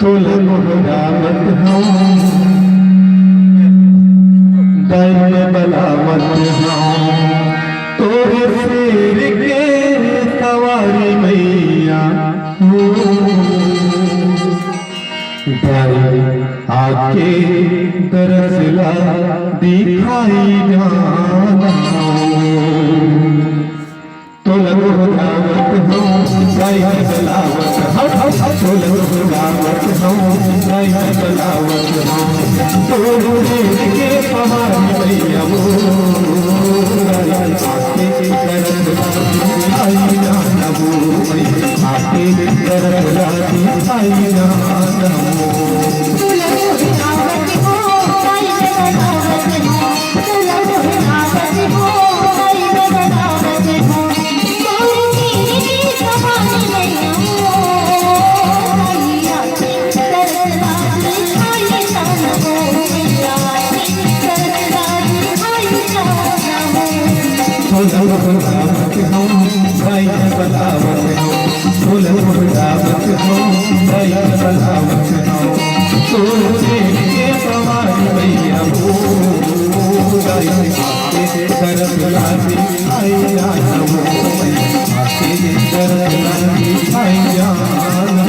तुलम बलावत हूँ दैव बलावत हूँ तोरे सिर के सवारी मैया आके दरसला दिखाई जाना तुलम बलावत हूँ दैव बलावत तुलम बलावत हूँ दैव बलावत हूँ तोरे के सवारी मैया आके दरसला दिखाई जाना आके दरसला दिखाई जाना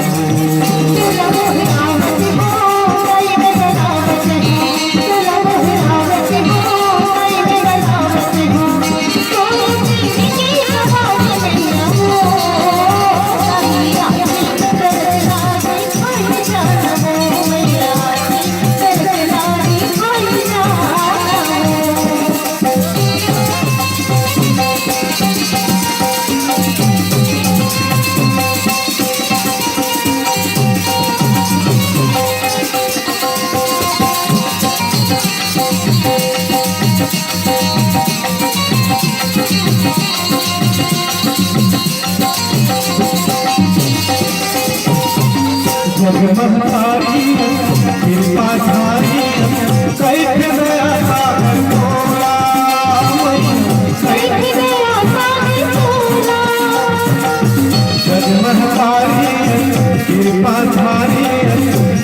जगमहारी कृपा धारी कैसे दया सागर तोला कैसे दया सागर तोला जगमहारी कृपा धारी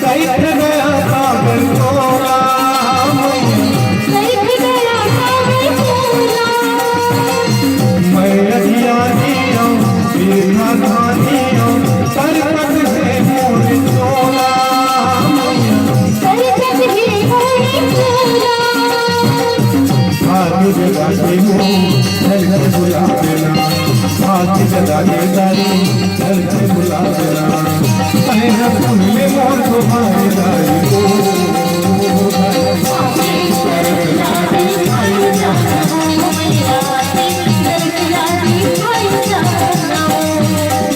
कैसे दया सागर तोला कैसे दया सागर तोला मैं अज्ञानी हूँ बिना धानी हूँ सरकत से जगाते हो घर घर बुला देना हाथ जगाते दारी घर घर बुला देना पहले फूले मोर तुम्हारे दारी को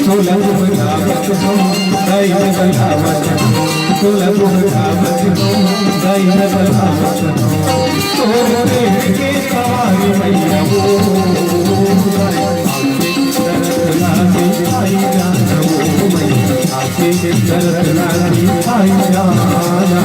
तुलम बलावत हो दैव बलावत तुलम बलावत हो दैव बलावत तोरे के सवारी मैया दरसला दिखाई जाना आके दरसला दिखाई जाना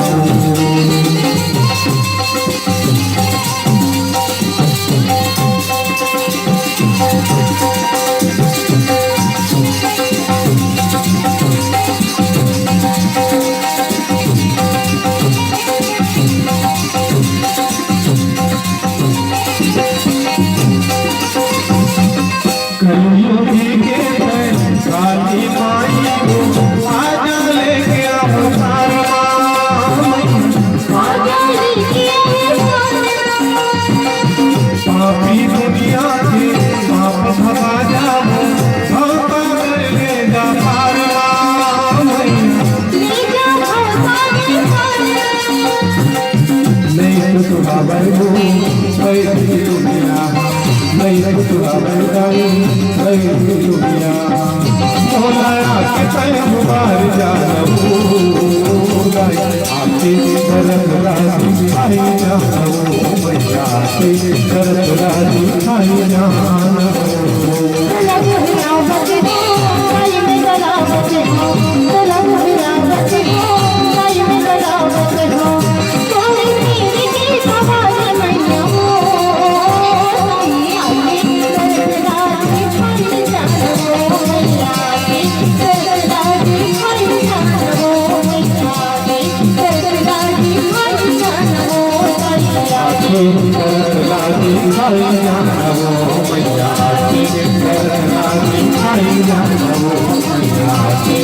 करतला दिखाई जानवो मैया आरती करतला दिखाई जानवो मैया आरती